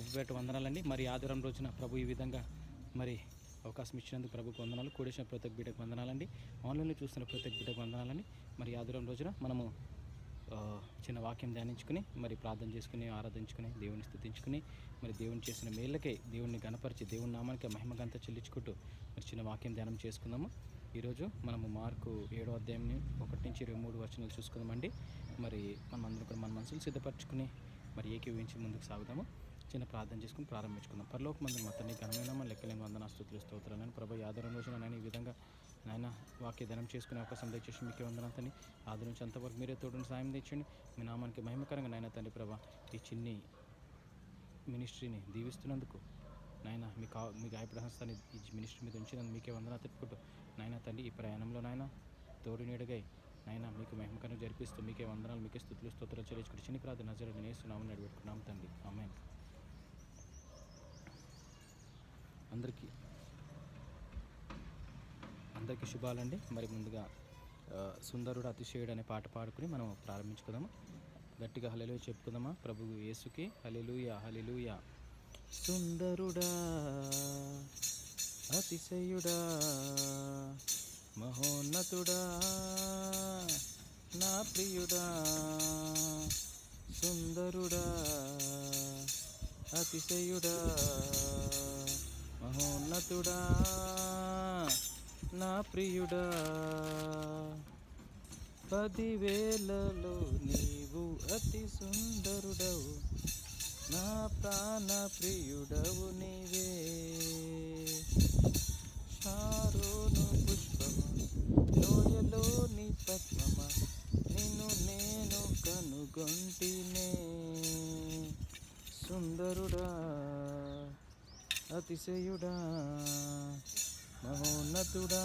ప్రభుకి పేట వందనాలండి. మరి ఆదివారం రోజున ప్రభు ఈ విధంగా మరి అవకాశం ఇచ్చినందుకు ప్రభుకు వందనాలు. కూడేసిన ప్రతి ఒక్క బిడ్డకు వందనాలండి. ఆన్లైన్లో చూస్తున్న ప్రతి ఒక్క బిడ్డకు వందనాలండి. మరి ఆదివారం రోజున మనము చిన్న వాక్యం ధ్యానించుకుని మరి ప్రార్థన చేసుకుని ఆరాధించుకుని దేవుని స్తుతించుకుని మరి దేవుని చేసిన మేళ్ళకే దేవుణ్ణి గణపరిచి దేవుని నామానికి మహిమగంత చెల్లించుకుంటూ మరి చిన్న వాక్యం ధ్యానం చేసుకుందాము. ఈరోజు మనము మార్కు 7వ అధ్యాయం 1 నుంచి 23 వచనాలు చూసుకుందామండి. మరి అందరం కూడా మన మనసులు సిద్ధపరచుకుని మరి ఏకీవించి ముందుకు సాగుదాము. చిన్న ప్రార్థన చేసుకుని ప్రారంభించుకుందాం. పరలోకమందు మా తండ్రి ఘనమైన మన లెక్కలేని వందన స్తుతులు స్తోత్రాలను ప్రభు ఆదివారం రోజున నేను ఈ విధంగా నాయన వాక్య ధనం చేసుకునే అవకాశం దయచేసి మీకే వందనంతని ఆది నుంచి అంతవరకు మీరే తోడుని సాయం తెచ్చండి. మీ నామానికి మహిమకరంగా నాయన తండ్రి ప్రభా ఈ చిన్ని మినిస్ట్రీని దీవిస్తున్నందుకు నాయన మీ గాయపడ హస్తాన్ని ఈ మినిస్ట్రీ మీద ఉంచినందుకు మీకే వందన తిప్పుకుంటూ నాయన తండ్రి ఈ ప్రయాణంలో నాయన తోడు నీడగై నాయన మీకు మహిమకరంగా జరిపిస్తూ మీకే వందనాలు మీకే స్తుతులు స్తోత్రాలు చెల్లించుకుంటూ చిన్ని ప్రార్థన నజరేయుడైన యేసునామమున నడిపెట్టుకున్నాం తండ్రి, ఆమేన్. అందరికీ శుభాలండి. మరి ముందుగా సుందరుడు అతిశయుడు అనే పాట పాడుకుని మనం ప్రారంభించుకుందాము. గట్టిగా హల్లెలూయా చెప్పుకుందామా. ప్రభు యేసుకి హల్లెలూయా హల్లెలూయా. సుందరుడా అతిశయుడా మహోన్నతుడా నా ప్రియుడా, సుందరుడా అతిశయుడా మహోన్నతుడా నా ప్రియుడా, 10,000లో నీవు అతి సుందరుడవు, నా ప్రాణ ప్రియుడవు నీవే. షారోను పుష్పమా, లోయలోని పద్మమా, నిన్ను నేను కనుగొంటినే. సుందరుడా అతిశయుడా మహోన్నతుడా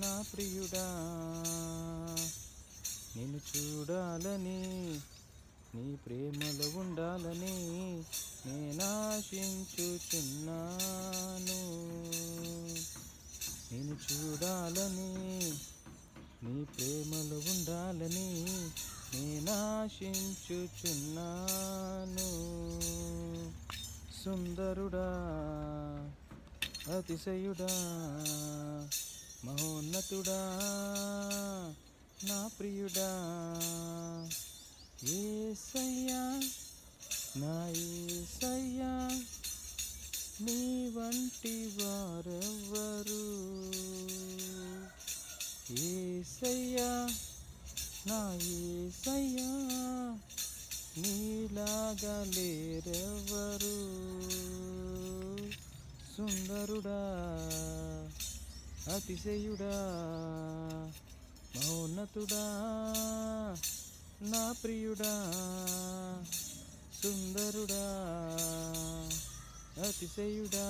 నా ప్రియుడా, నిన్ను చూడాలని నీ ప్రేమలో ఉండాలని నేనాశించుచున్నాను. నిన్ను చూడాలని నీ ప్రేమలో ఉండాలని నేనాశించుచున్నాను. సుందరుడా అతిశయుడా మహోన్నతుడా నా ప్రియుడా, యేసయ్యా నా యేసయ్యా నీ వంటి వారెవ్వరు. యేసయ్యా నా యేసయ్యా నీలాగా లేరెవ్వరు. సుందరుడా అతిశయుడా మహోన్నతుడా నా ప్రియుడా, సుందరుడా అతిశయుడా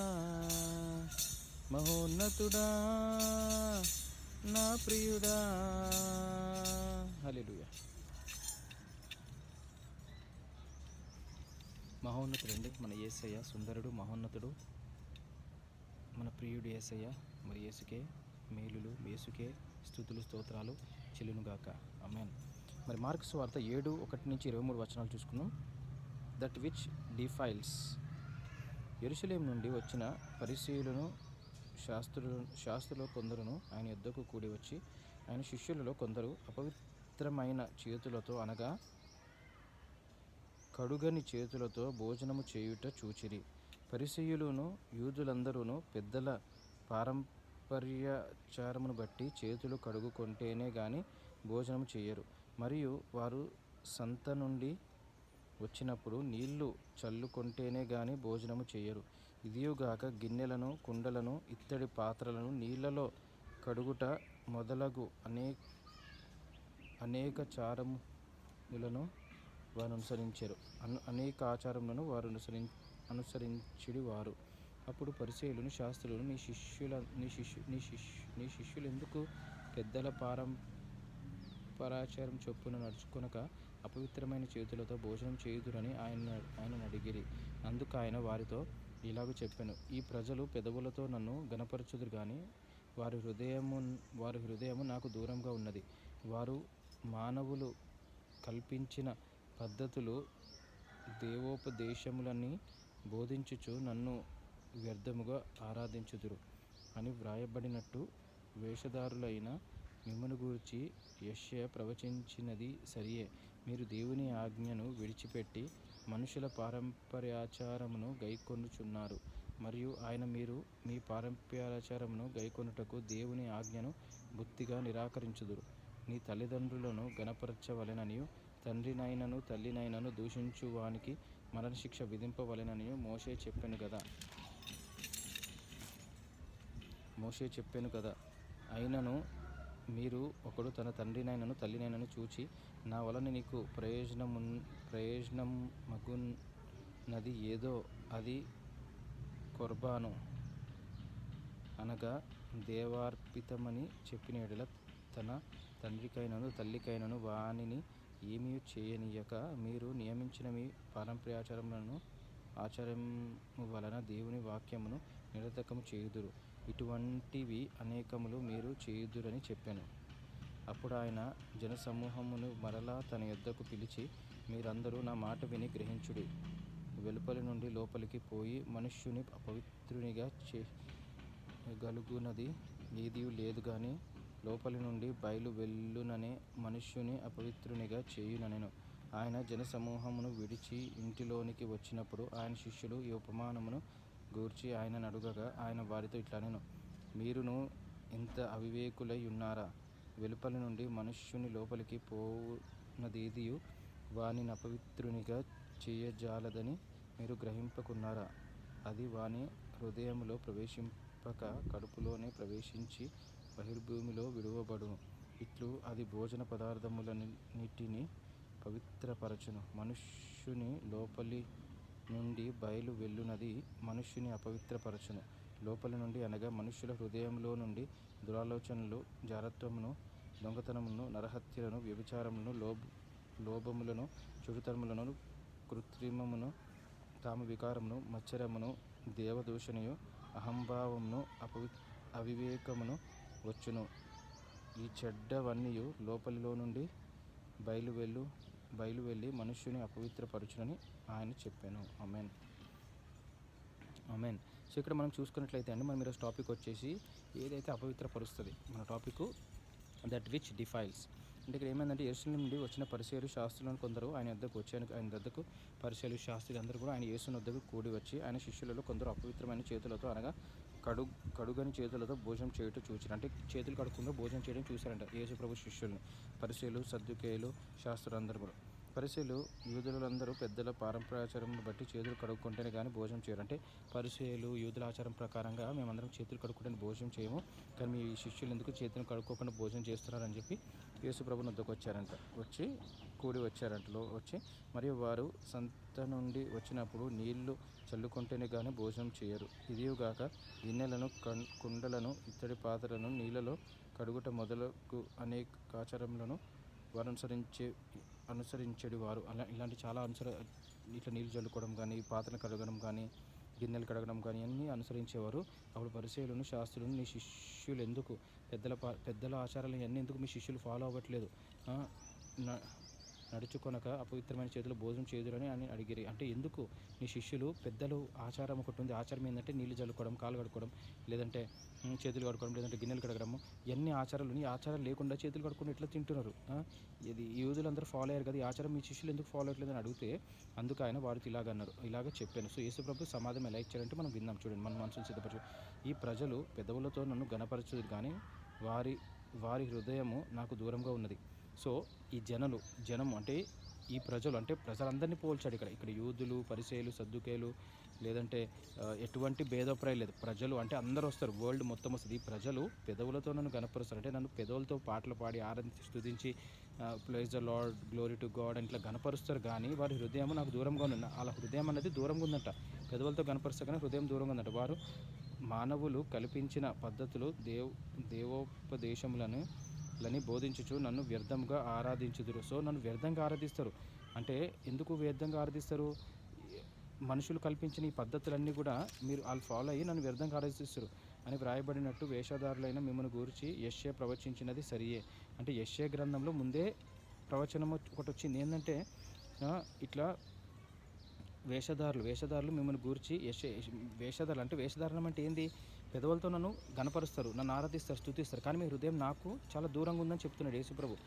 మహోన్నతుడా నా ప్రియుడా. హల్లెలూయా. మహోన్నతుడండి మన యేసయ్య, సుందరుడు మహోన్నతుడు మన ప్రియుడు యేసయ్య. మరి యేసుకే మేలులు, యేసుకే స్తుతులు స్తోత్రాలు చెల్లునుగాక, ఆమేన్. మరి మార్కు సువార్త 7:1 నుంచి 23 వచనాలు చూసుకుందాం. That which డిఫైల్స్. యెరూషలేము నుండి వచ్చిన పరిసయ్యులను శాస్త్రులు కొందరును ఆయన యొద్దకు కూడి వచ్చి ఆయన శిష్యులలో కొందరు అపవిత్రమైన చేతులతో అనగా కడుగని చేతులతో భోజనము చేయుట చూచిరి. పరిసయ్యులును యూదులందరూను పెద్దల పారంపర్యాచారమును బట్టి చేతులు కడుగుకొంటేనే గాని భోజనము చేయరు. మరియు వారు సంత నుండి వచ్చినప్పుడు నీళ్లు చల్లుకొంటేనే గాని భోజనము చేయరు. ఇదియుగాక గిన్నెలను, కుండలను, ఇత్తడి పాత్రలను నీళ్లలో కడుగుట మొదలగు అనేక ఆచారములను వారు అనుసరించిడి వారు. అప్పుడు పరిసయ్యులను శాస్త్రులను నీ శిష్యులు ఎందుకు పెద్దల పారంపరాచారం చొప్పున నడుచుకొనక అపవిత్రమైన చేతులతో భోజనం చేయుదురని ఆయనను అడిగిరి. అందుకు ఆయన వారితో ఇలాగ చెప్పెను, ఈ ప్రజలు పెదవులతో నన్ను ఘనపరచుదురు గాని వారి హృదయము నాకు దూరంగా ఉన్నది. వారు మానవులు కల్పించిన పద్ధతులు దేవోపదేశములని బోధించుచు నన్ను వ్యర్థముగా ఆరాధించుదురు అని వ్రాయబడినట్టు వేషధారులైన మిమ్మును గూర్చి యెషయా ప్రవచించినది సరియే. మీరు దేవుని ఆజ్ఞను విడిచిపెట్టి మనుషుల పారంపర్యాచారమును గైకొనుచున్నారు. మరియు ఆయన మీరు మీ పారంపర్యాచారమును గైకొనుటకు దేవుని ఆజ్ఞను బొత్తిగా నిరాకరించుదురు. నీ తల్లిదండ్రులను గణపరచవలెననియు తండ్రినైనను తల్లినైనను దూషించు వానికి మరణశిక్ష విధింపవలెననియు మోషే చెప్పెను కదా. అయినను మీరు ఒకడు తన తండ్రినైనను తల్లినైనను చూచి నా వలన నీకు ప్రయోజనమగునది ఏదో అది కొర్బాను అనగా దేవార్పితమని చెప్పిన యెడల తన తండ్రికైనను తల్లికైనను వానిని ఏమీ చేయనీయక మీరు నియమించిన మీ ఆచారము వలన దేవుని వాక్యమును నిరర్థకము చేయుదురు. ఇటువంటివి అనేకములు మీరు చేయుదురని చెప్పాను. అప్పుడు ఆయన జనసమూహమును మరలా తన యొద్దకు పిలిచి, మీరందరూ నా మాట విని గ్రహించుడి. వెలుపలి నుండి లోపలికి పోయి మనుష్యుని అపవిత్రునిగా చేయగలుగునది ఏదియూ లేదు గాని లోపలి నుండి బయలు వెళ్ళుననే మనుష్యుని అపవిత్రునిగా చేయుననెను. ఆయన జనసమూహమును విడిచి ఇంటిలోనికి వచ్చినప్పుడు ఆయన శిష్యులు ఈ ఉపమానమును గూర్చి ఆయనను అడుగగా ఆయన వారితో ఇట్లనెను. మీరును ఇంత అవివేకులై ఉన్నారా? వెలుపలి నుండి మనుష్యుని లోపలికి పోవునదేదియు వానిని అపవిత్రునిగా చేయజాలదని మీరు గ్రహింపకున్నారా? అది వాని హృదయములో ప్రవేశింపక కడుపులోనే ప్రవేశించి బహిర్భూమిలో విడువబడును. ఇట్లు అది భోజన పదార్థములన్నిటినీ పవిత్రపరచును. మనుష్యుని లోపలి నుండి బయలు వెళ్ళునది మనుష్యుని అపవిత్రపరచును. లోపలి నుండి అనగా మనుష్యుల హృదయంలో నుండి దురాలోచనలు, జారత్వమును, దొంగతనమును, నరహత్యలను, వ్యభిచారములను, లోభములను, చెడుతనములను, కృత్రిమమును, కామవికారమును, మత్సరమును, దేవదూషణయు, అహంభావమును, అవివేకమును వచ్చును. ఈ చెడ్డవన్నీయు లోపలిలో నుండి బయలువెళ్ళి మనుష్యుని అపవిత్రపరచునని ఆయన చెప్పాను. ఆమేన్. ఆమేన్. సో ఇక్కడ మనం చూసుకున్నట్లయితే అండి, మనం ఈరోజు టాపిక్ వచ్చేసి ఏదైతే అపవిత్రపరుస్తుంది, మన టాపిక్ దట్ విచ్ డిఫైల్స్. అంటే ఇక్కడ ఏమైందంటే యెరూషలేము నుండి వచ్చిన పరిసయ్యులు శాస్త్రులను కొందరు ఆయన వద్దకు వచ్చాను. ఆయన వద్దకు పరిసయ్యులు శాస్త్రులు అందరూ కూడా ఆయన యేసుని వద్దకు కూడి వచ్చి ఆయన శిష్యులలో కొందరు అపవిత్రమైన చేతులతో అనగా కడుగని చేతులతో భోజనం చేయటం చూచారు. అంటే చేతులు కడుక్కుండా భోజనం చేయడం చూశారంట యేసు ప్రభు శిష్యులను. పరిసయ్యులు, సద్దుకేయులు, శాస్త్రులు అందరూ కూడా. పరిసయ్యులు యూదులందరూ పెద్దల పారంపర్యాచారం బట్టి చేతులు కడుక్కుంటేనే కానీ భోజనం చేయరు. అంటే పరిసయ్యులు యూదుల ఆచారం ప్రకారంగా మేమందరం చేతులు కడుక్కుంటే భోజనం చేయము, కానీ మీ శిష్యులు ఎందుకు చేతులు కడుక్కోకుండా భోజనం చేస్తున్నారని చెప్పి యేసు ప్రభు వద్దకు వచ్చారంట. కూడి వచ్చారంట. వచ్చి మరియు వారు సంత నుండి వచ్చినప్పుడు నీళ్లు చల్లుకుంటేనే కానీ భోజనం చేయరు. ఇదిగాక గిన్నెలను, కుండలను, ఇత్తడి పాత్రలను నీళ్ళలో కడుగుట మొదలగు అనేక ఆచారములను వారు అనుసరించేది వారు. ఇలాంటి చాలా ఇట్లా నీళ్ళు చల్లుకోవడం కానీ, పాత్రలు కడగడం కానీ, గిన్నెలు కడగడం కానీ అన్నీ అనుసరించేవారు. అప్పుడు పరిసయ్యులను, శాస్త్రులను, నీ శిష్యులు ఎందుకు పెద్దల ఆచారాలు ఇవన్నీ ఎందుకు మీ శిష్యులు ఫాలో అవ్వట్లేదు, నడుచుకొనక అపవిత్రమైన చేతులు భోజనం చేదురని అని అడిగిరి. అంటే ఎందుకు నీ శిష్యులు పెద్దలు ఆచారం ఒకటి ఉంది, ఆచారం ఏంటంటే నీళ్ళు చల్లుకోవడం, కాలు కడుక్కోవడం, లేదంటే చేతులు కడుక్కోవడం, లేదంటే గిన్నెలు కడగడము, ఇవన్నీ ఆచారాలు. ఈ ఆచారాలు లేకుండా చేతులు కడుక్కొని ఎట్లా తింటున్నారు? ఇది యూదులందరూ ఫాలో అయ్యారు కదా, ఈ ఆచారం మీ శిష్యులు ఎందుకు ఫాలో అవ్వట్లేదని అడిగితే అందుకు ఆయన వారితో ఇలాగన్నారు, ఇలాగ చెప్పాను. సో యేసు ప్రభు సమాధానం ఎలా ఇచ్చారంటే మనం విందాం. చూడండి, మన మనసును సిద్ధపరచు. ఈ ప్రజలు పెదవులతో నన్ను గణపరచుదు కానీ వారి హృదయము నాకు దూరంగా ఉన్నది. సో ఈ జనం అంటే ఈ ప్రజలందరినీ పోల్చాడు ఇక్కడ యూదులు, పరిసయ్యులు, సద్దుకేయులు, లేదంటే ఎటువంటి భేదప్రాయం లేదు. ప్రజలు అంటే అందరూ వస్తారు, వరల్డ్ మొత్తం వస్తుంది. ఈ ప్రజలు పెదవులతో నన్ను గణపరుస్తారు, అంటే నన్ను పెదవులతో పాటలు పాడి ఆరాధించి స్తుతించి praise the lord, glory to God అని ఇట్లా గణపరుస్తారు. కానీ వారి హృదయం నాకు దూరంగా ఉంది. అలా హృదయం అనేది దూరంగా ఉందంట. పెదవులతో గణపరుస్తారు కానీ హృదయం దూరంగా ఉందంట. వారు మానవులు కల్పించిన పద్ధతులు దేవోపదేశములను బోధించుచు నన్ను వ్యర్థంగా ఆరాధించుదురు. సో నన్ను వ్యర్థంగా ఆరాధిస్తారు. అంటే ఎందుకు వ్యర్థంగా ఆరాధిస్తారు? మనుషులు కల్పించిన ఈ పద్ధతులన్నీ కూడా వాళ్ళు ఫాలో అయ్యి నన్ను వ్యర్థంగా ఆరాధిస్తారు అని వ్రాయబడినట్టు వేషధారులైన మిమ్మల్ని గురించి యెషయా ప్రవచించినది సరియే. అంటే యెషయా గ్రంథంలో ముందే ప్రవచనం ఒకటి వచ్చింది. ఏంటంటే ఇట్లా వేషధారులు మిమ్మల్ని గూర్చి వేషధారణం అంటే ఏంది? పెదవులతో నన్ను గనపరుస్తారు, నన్ను ఆరాధిస్తారు, స్తుతిస్తారు, కానీ మీ హృదయం నాకు చాలా దూరంగా ఉందని చెప్తున్నాడు యేసుప్రభు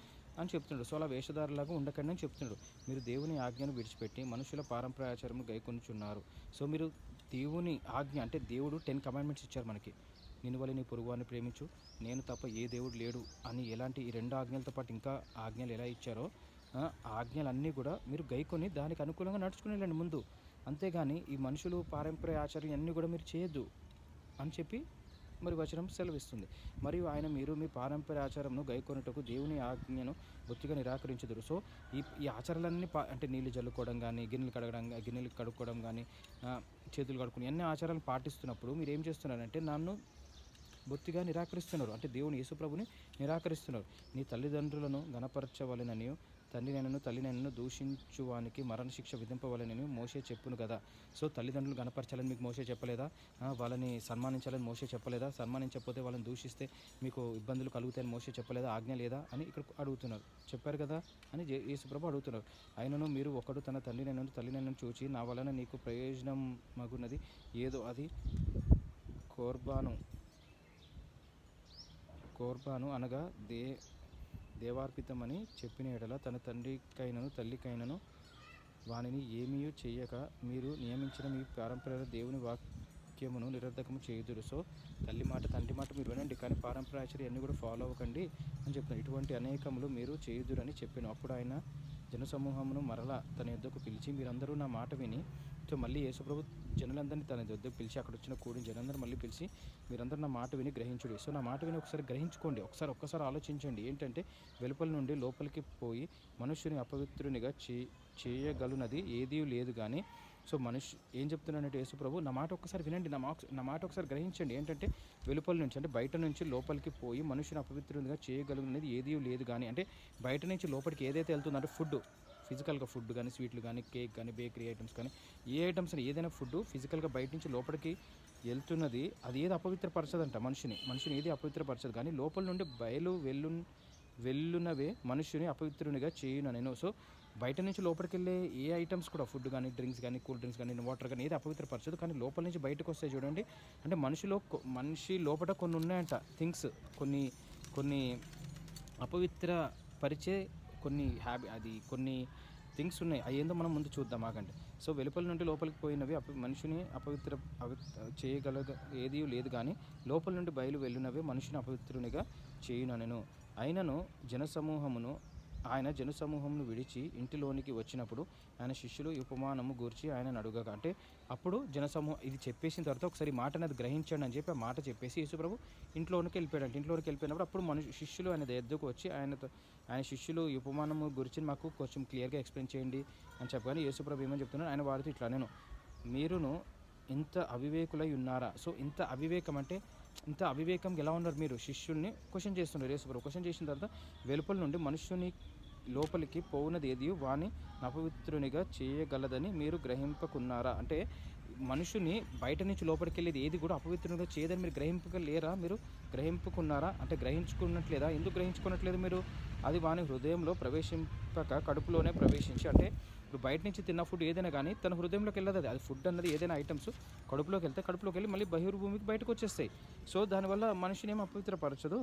అని చెప్తున్నాడు. సో అలా వేషధారులాగా ఉండకండి అని చెప్తున్నాడు. మీరు దేవుని ఆజ్ఞను విడిచిపెట్టి మనుషుల పారంపర్యాచారము గైకొనుచున్నారు. సో మీరు దేవుని ఆజ్ఞ అంటే దేవుడు 10 కమాండ్మెంట్స్ ఇచ్చారు మనకి. నిన్ను వలె నీ పొరుగువారిని ప్రేమించు, నేను తప్ప ఏ దేవుడు లేడు అని ఎలాంటి ఈ 2 ఆజ్ఞలతో పాటు ఇంకా ఆజ్ఞలు ఎలా ఇచ్చారో ఆజ్ఞలన్నీ కూడా మీరు గైకొని దానికి అనుకూలంగా నడుచుకుని వెళ్ళండి ముందు. అంతేగాని ఈ మనుషులు పారంపర్య ఆచారం అన్నీ కూడా మీరు చేయొద్దు అని చెప్పి మరి వచనం సెలవిస్తుంది. మరియు ఆయన మీరు మీ పారంపర్య ఆచారంను గైకొనుటకు దేవుని ఆజ్ఞను బొత్తిగా నిరాకరించుదురు. సో ఈ ఆచారాలన్నీ అంటే నీళ్ళు జల్లుకోవడం కానీ, గిన్నెలు కడుక్కోవడం కానీ, చేతులు కడుక్కుని అన్ని ఆచారాలు పాటిస్తున్నప్పుడు మీరు ఏం చేస్తున్నారంటే నన్ను బొత్తిగా నిరాకరిస్తున్నారు. అంటే దేవుని యేసుప్రభుని నిరాకరిస్తున్నారు. నీ తల్లిదండ్రులను గణపరచవలెనని తల్లినైనను దూషించువానికి మరణశిక్ష విధింపవలెనని మోషే చెప్పును కదా. సో తల్లిదండ్రులు గణపరచాలని మీకు మోషే చెప్పలేదా? వాళ్ళని సన్మానించాలని మోషే చెప్పలేదా? సన్మానించకపోతే వాళ్ళని దూషిస్తే మీకు ఇబ్బందులు కలుగుతాయని మోషే చెప్పలేదా? ఆజ్ఞ లేదా అని ఇక్కడ అడుగుతున్నారు. చెప్పారు కదా అని యేసుప్రభు అడుగుతున్నారు. అయినను మీరు ఒకడు తన తల్లినైనను చూచి నా వలన నీకు ప్రయోజనం మగున్నది ఏదో అది కోర్బాను అనగా దేవార్పితమని చెప్పిన ఎడల తన తండ్రికైనను తల్లికైనను వానిని ఏమీ చేయక మీరు నియమించిన మీ పారంపర్య దేవుని వాక్యమును నిరర్ధకము చేయుదురు. సో తల్లి మాట తండ్రి మాట మీరు వినండి, కానీ పారంపర్యాచార్య అన్నీ కూడా ఫాలో అవ్వకండి అని చెప్తున్నారు. ఇటువంటి అనేకములు మీరు చేయుదురని చెప్పాను. అప్పుడు ఆయన జనసమూహమును మరలా తన యొద్దకు పిలిచి మీరందరూ నా మాట విని, సో మళ్ళీ యేసుప్రభు జనులందరినీ తన యొద్దకు పిలిచి అక్కడ వచ్చిన కూడిన జనందరూ మళ్ళీ పిలిచి మీరందరూ నా మాట విని గ్రహించుడి. సో నా మాట విని ఒకసారి గ్రహించుకోండి, ఒక్కసారి ఆలోచించండి. ఏంటంటే వెలుపల నుండి లోపలికి పోయి మనుష్యుని అపవిత్రునిగా చేయగలునది ఏదీ లేదు కానీ. సో ఏం చెప్తున్నానంటే యేసుప్రభు నా మాట ఒక్కసారి వినండి, నా మాట ఒకసారి గ్రహించండి. ఏంటంటే వెలుపల నుంచి అంటే బయట నుంచి లోపలికి పోయి మనుషుని అపవిత్రునిగా చేయగలుగునేది ఏదీ లేదు కానీ. అంటే బయట నుంచి లోపలికి ఏదైతే వెళ్తుందంటే ఫుడ్, ఫిజికల్గా ఫుడ్ కానీ, స్వీట్లు కానీ, కేక్ కానీ, బేకరీ ఐటమ్స్ కానీ, ఏ ఐటమ్స్ అని ఏదైనా ఫుడ్ ఫిజికల్గా బయట నుంచి లోపలికి వెళ్తున్నది అది ఏది అపవిత్రపరచదంట. మనిషిని ఏది అపవిత్రపరచదు, కానీ లోపల నుండి వెళ్ళునవే మనుషుని అపవిత్రునిగా చేయును నేను. సో బయట నుంచి లోపలికి వెళ్ళే ఏ ఐటమ్స్ కూడా ఫుడ్ కానీ, డ్రింక్స్ కానీ, కూల్ డ్రింక్స్ కానీ, వాటర్ కానీ ఏది అపవిత్రపరచదు, కానీ లోపల నుంచి బయటకు వస్తాయి చూడండి. అంటే మనిషి లోపల కొన్ని ఉన్నాయంట థింగ్స్, కొన్ని అపవిత్ర పరిచే కొన్ని థింగ్స్ ఉన్నాయి. అవి ఏందో మనం ముందు చూద్దాం ఆగండి. సో వెలుపల నుండి లోపలికి పోయినవి మనిషిని చేయగలగ ఏదీ లేదు కానీ లోపల నుండి బయలు వెళ్ళినవి మనిషిని అపవిత్రునిగా చేయును నేను. ఆయన జనసమూహమును విడిచి ఇంటిలోనికి వచ్చినప్పుడు ఆయన శిష్యులు ఉపమానము గూర్చి ఆయన అడుగగా, అంటే అప్పుడు జనసమూహం ఇది చెప్పేసిన తర్వాత ఒకసారి మాట అనేది గ్రహించండి అని చెప్పి ఆ మాట చెప్పేసి యేసుప్రభు ఇంట్లోనికి వెళ్ళిపోయాడు. ఇంట్లోనికి వెళ్ళిపోయినప్పుడు అప్పుడు శిష్యులు ఆయన ఎద్దుకు వచ్చి ఆయన శిష్యులు ఈ ఉపమానము గురించి మాకు కొంచెం క్లియర్గా ఎక్స్ప్లెయిన్ చేయండి అని చెప్పగానే యేసుప్రభు ఏమని చెప్తున్నాను, ఆయన వారితో ఇట్లా నేను మీరును ఇంత అవివేకులై ఉన్నారా. సో ఇంత అవివేకం ఎలా ఉన్నారు మీరు? శిష్యుల్ని క్వశ్చన్ చేస్తున్నారు యేసుప్రభు. క్వశ్చన్ చేసిన తర్వాత వెలుపల నుండి మనుష్యుని లోపలికి పోవునది ఏది వాని అపవిత్రునిగా చేయగలదని మీరు గ్రహింపకున్నారా. అంటే మనుషుని బయట నుంచి లోపలికి వెళ్ళేది ఏది కూడా అపవిత్రునిగా చేయదని మీరు మీరు గ్రహింపుకున్నారా అంటే గ్రహించుకున్నట్లేదా? ఎందుకు గ్రహించుకున్నట్లేదు మీరు? అది వాని హృదయంలో ప్రవేశింపక కడుపులోనే ప్రవేశించి, అంటే ఇప్పుడు బయట నుంచి తిన్న ఫుడ్ ఏదైనా కానీ తన హృదయంలోకి వెళ్ళదు. అది ఫుడ్ అన్నది ఏదైనా ఐటమ్స్ కడుపులోకి వెళ్ళి మళ్ళీ బహిర్భూమికి బయటకు వచ్చేస్తాయి. సో దానివల్ల మనిషిని ఏమి అపవిత్రపరచదు.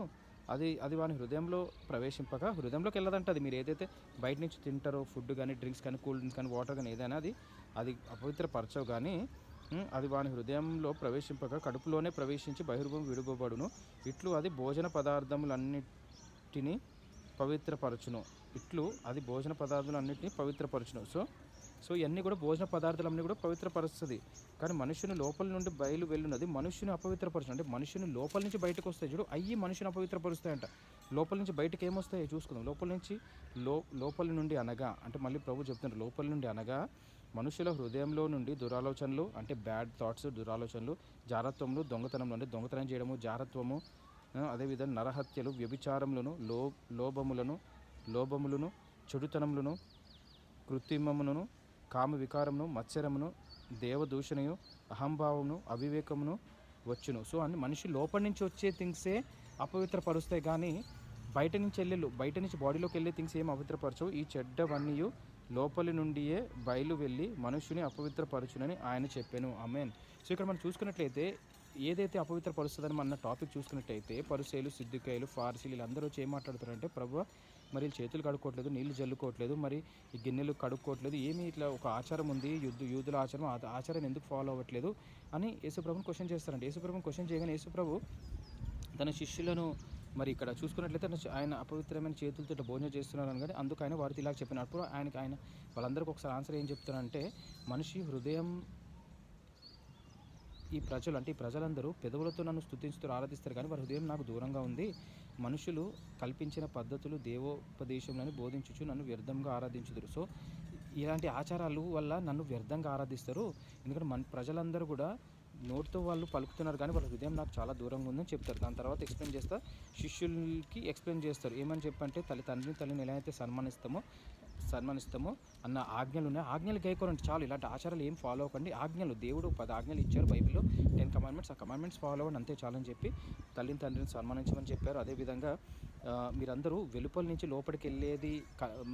అది వాని హృదయంలో ప్రవేశింపక హృదయంలోకి వెళ్ళదంట. అది మీరు ఏదైతే బయట నుంచి తింటారో ఫుడ్ కానీ, డ్రింక్స్ కానీ, కూల్ డ్రింక్స్ కానీ, వాటర్ కానీ ఏదైనా అది అపవిత్రపరచవు కానీ అది వాని హృదయంలో ప్రవేశింపక కడుపులోనే ప్రవేశించి బహిర్భూమి విడువబడును. ఇట్లు అది భోజన పదార్థములన్నిటినీ పవిత్రపరచును. సో ఇవన్నీ కూడా భోజన పదార్థాలన్నీ కూడా పవిత్రపరుస్తుంది. కానీ మనుషుని లోపల నుండి బయలు వెళ్ళున్నది మనుషుని అపవిత్రపరచు. అంటే మనుషుని లోపల నుంచి బయటకు వస్తాయి చూడు, అయ్యి మనుషుని అపవిత్రపరుస్తాయంట. లోపల నుంచి బయటకు ఏమొస్తాయి చూసుకుందాం. లోపల నుండి అనగా, అంటే మళ్ళీ ప్రభు చెప్తున్నారు, లోపల నుండి అనగా మనుషుల హృదయంలో నుండి దురాలోచనలు, అంటే బ్యాడ్ థాట్స్, దురాలోచనలు, జారత్వములు, దొంగతనంలో అంటే దొంగతనం చేయడము, జారత్వము, అదేవిధంగా నరహత్యలు, వ్యభిచారములను, లోభములను, చెడుతనములను, కృత్రిమమును, కామ వికారమును, మత్సరమును, దేవదూషణయు, అహంభావమును, అవివేకమును వచ్చును. సో అన్ని మనిషి లోపల నుంచి వచ్చే థింగ్సే అపవిత్రపరుస్తాయి కానీ బయట నుంచి బాడీలోకి వెళ్ళే థింగ్స్ ఏం అపవిత్రపరచవు. ఈ చెడ్డవన్నీ లోపలి నుండియే బయలు వెళ్ళి మనుషుని అపవిత్రపరచునని ఆయన చెప్పాను. ఆమేన్. సో ఇక్కడ మనం చూసుకున్నట్లయితే ఏదైతే అపవిత్రపరుస్తుందని మన టాపిక్ చూసుకున్నట్టయితే పరిసయ్యులు, సిద్దుకాయలు, ఫారిసీలు వీళ్ళందరూ వచ్చి ఏం మాట్లాడుతారంటే, ప్రభువా మరి వీళ్ళు చేతులు కడుక్కోవట్లేదు, నీళ్లు జల్లుకోవట్లేదు, మరి ఈ గిన్నెలు కడుక్కోవట్లేదు, ఏమి ఇట్లా ఒక ఆచారం ఉంది, యూదుల ఆచారం, ఆ ఆచారాన్ని ఎందుకు ఫాలో అవ్వట్లేదు అని యేసుప్రభుని క్వశ్చన్ చేస్తారండి. యేసుప్రభుని క్వశ్చన్ చేయగానే యేసుప్రభు తన శిష్యులను మరి ఇక్కడ చూసుకున్నట్లయితే ఆయన అపవిత్రమైన చేతులతో ఇట్లా భోజనం చేస్తున్నారు అని, కానీ అందుకు ఆయన వారితో ఇలాగ చెప్పినప్పుడు ఆయన వాళ్ళందరికీ ఒకసారి ఆన్సర్ ఏం చెప్తారంటే, మనిషి హృదయం ఈ ప్రజలందరూ పెదవులతో నన్ను స్తుతిస్తూ ఆరాధిస్తారు, కానీ వారి హృదయం నాకు దూరంగా ఉంది. మనుషులు కల్పించిన పద్ధతులు దేవోపదేశంలోని బోధించుచు నన్ను వ్యర్థంగా ఆరాధించుదురు. సో ఇలాంటి ఆచారాలు వల్ల నన్ను వ్యర్థంగా ఆరాధిస్తారు. ఎందుకంటే ప్రజలందరూ కూడా నోటితో వాళ్ళు పలుకుతున్నారు, కానీ వాళ్ళ హృదయం నాకు చాలా దూరంగా ఉందని చెప్తారు. దాని తర్వాత ఎక్స్ప్లెయిన్ చేస్తా, శిష్యులకి ఎక్స్ప్లెయిన్ చేస్తారు. ఏమని చెప్పంటే, తల్లిని ఎలా అయితే సన్మానిస్తామో అన్న ఆజ్ఞలు ఉన్నాయి. ఆజ్ఞలు గైకోరండి చాలు. ఇలాంటి ఆచారాలు ఏం ఫాలో అవ్వకండి. ఆజ్ఞలు, దేవుడు 10 ఆజ్ఞలు ఇచ్చారు బైబిల్లో, 10 కమాండ్మెంట్స్. ఆ కమాండ్మెంట్స్ ఫాలో అవ్వండి, అంతే చాలని చెప్పి తండ్రిని సన్మానించమని చెప్పారు. అదేవిధంగా మీరందరూ వెలుపల నుంచి లోపలికి వెళ్ళేది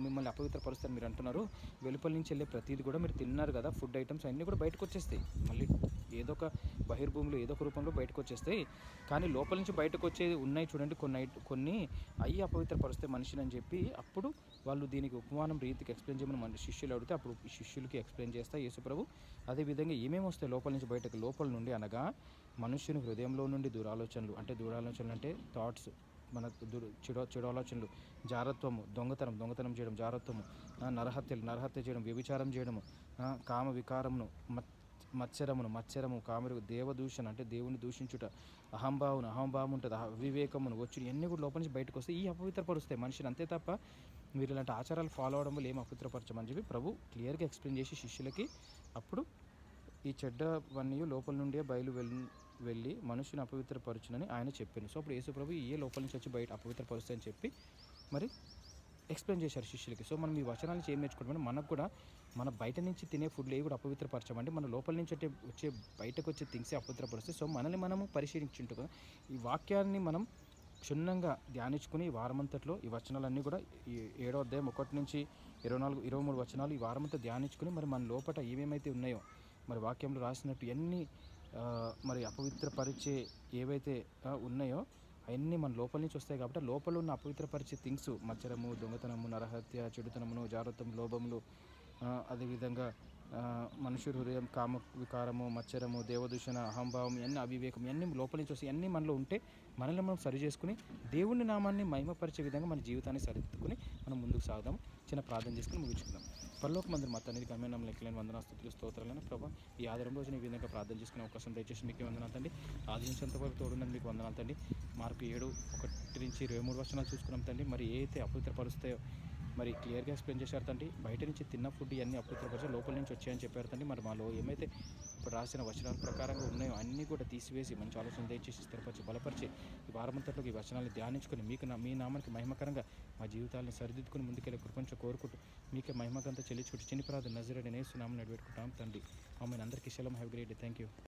మిమ్మల్ని అపవిత్రపరుస్తారు మీరు అంటున్నారు. వెలుపల నుంచి వెళ్ళే ప్రతిదీ కూడా మీరు తిన్నారు కదా, ఫుడ్ ఐటమ్స్ అన్నీ కూడా బయటకు వచ్చేస్తాయి. మళ్ళీ ఏదో ఒక బహిర్భూమిలో ఏదో ఒక రూపంలో బయటకు వచ్చేస్తాయి. కానీ లోపల నుంచి బయటకు వచ్చేది ఉన్నాయి చూడండి, కొన్ని అయ్యి అపవిత్రపరుస్తాయి మనిషిని అని చెప్పి, అప్పుడు వాళ్ళు దీనికి ఉపమానం రీతికి ఎక్స్ప్లెయిన్ చేయమని మన శిష్యులు అడిగితే అప్పుడు శిష్యులకి ఎక్స్ప్లెయిన్ చేస్తా యేసుప్రభు. అదేవిధంగా ఏమేమి వస్తాయి లోపల నుంచి బయటకు? లోపల నుండి అనగా మనుష్యుని హృదయంలో నుండి దురాలోచనలు అంటే థాట్స్, మన చెడు ఆలోచనలు, జారత్వము, దొంగతనం చేయడం, జారత్వము, నరహత్య చేయడం, వ్యభిచారం చేయడము, కామ వికారమును, మత్సరము, కామరు, దేవదూషణ అంటే దేవుని దూషించుట, అహంభావం ఉంటుంది, అవివేకమును, వచ్చుడు, ఇవన్నీ కూడా లోపల నుంచి బయటకు వస్తే ఈ అపవిత్రపరుస్తాయి మనిషిని. అంతే తప్ప మీరు ఇలాంటి ఆచారాలు ఫాలో అవడం వల్ల ఏం అపవిత్రపరచమని చెప్పి ప్రభు క్లియర్గా ఎక్స్ప్లెయిన్ చేసి శిష్యులకి, అప్పుడు ఈ చెడ్డవన్నీ లోపల నుండే బయలు వెళ్ళి మనుషుని అపవిత్రపరచునని ఆయన చెప్పాను. సో అప్పుడు యేసుప్రభు ఏ లోపల నుంచి వచ్చి బయట అపవిత్రపరుస్తాయని చెప్పి మరి ఎక్స్ప్లెయిన్ చేశారు శిష్యులకి. సో మనం ఈ వచనాల నుంచి ఏం నేర్చుకుంటామంటే, మనకు కూడా మన బయట నుంచి తినే ఫుడ్లు ఏవి కూడా అపవిత్రపరచమండి, మన లోపల నుంచి వచ్చే బయటకు వచ్చే థింగ్సే అపవిత్రపరుస్తాయి. సో మనల్ని మనము పరిశీలించుంటూ కదా ఈ వాక్యాన్ని మనం క్షుణ్ణంగా ధ్యానించుకుని ఈ వారమంతట్లో ఈ వచనాలన్నీ కూడా ఈ 7వ అధ్యాయం 1 నుంచి 24, 23 వచనాలు ఈ వారమంతా ధ్యానించుకుని మరి మన లోపల ఏమేమైతే ఉన్నాయో మరి వాక్యంలో రాసినట్టు ఎన్ని మరి అపవిత్రపరిచే ఏవైతే ఉన్నాయో అవన్నీ మన లోపల నుంచి వస్తాయి. కాబట్టి లోపల ఉన్న అపవిత్రపరిచే థింగ్స్, మత్సరము, దొంగతనము, నరహత్య, చెడుతనమును, జారత్వం, లోభములు, అదేవిధంగా మనుషుల హృదయం, కామ వికారము, మత్సరము, దేవదూషణ, అహంభావం, ఇవన్నీ అవివేకం, ఇవన్నీ లోపల నుంచి వస్తాయి. ఇవన్నీ మనలో ఉంటే మనల్ని మనం సరి చేసుకుని దేవుని నామాన్ని మహిమపరిచే విధంగా మన జీవితాన్ని సరిదిద్దుకుని మనం ముందుకు సాగుదాం. చిన్న ప్రార్థన చేసుకుని ముగించుకుందాం. పరలోకమందు మా తండ్రి, గమ్యం లెక్కలేని వందనాస్తుతులు, స్తోత్రాలను ప్రభావ ఈ ఆధారం రోజున ఈ విధంగా ప్రార్థన చేసుకునే అవకాశం దయచేసి మీకు వందనాలు తండ్రి. ఆది నుంచి ఎంతవరకు తోడున్నది మీకు వందనాలు తండ్రి. మార్పు 7:1 నుంచి 23 వచనాలు చూసుకున్నాం తండ్రి. మరి ఏ అయితే అపవిత్రపరుస్తాయో మరి క్లియర్గా ఎక్స్ప్లెయిన్ చేశారు తండ్రి. బయట నుంచి తిన్న ఫుడ్ ఇవన్నీ అపవిత్రపరిచి లోపల నుంచి వచ్చాయని చెప్పారు తండ్రి. మరి మాలో ఏమైతే ఇప్పుడు రాసిన వచనాల ప్రకారంగా ఉన్నాయో అన్నీ కూడా తీసివేసి మంచి ఆలోచన దయచేసి స్థిరపరిచి బలపరిచి ఈ వారమంతట్లోకి ఈ వచనాలను ధ్యానించుకొని మీ నామానికి మహిమకరంగా మా జీవితాలను సరిదిద్దుకుని ముందుకెళ్ళి కృపంచ కోరుకుంటూ మీకే మహిమకంతా చెల్లించుకుంటూ చిన్ని ప్రార్థన నజరేయుడైన యేసు నామమున వేడుకుంటాం తండ్రి. ఆమెను అందరికీ shalom. Have great day. Thank you.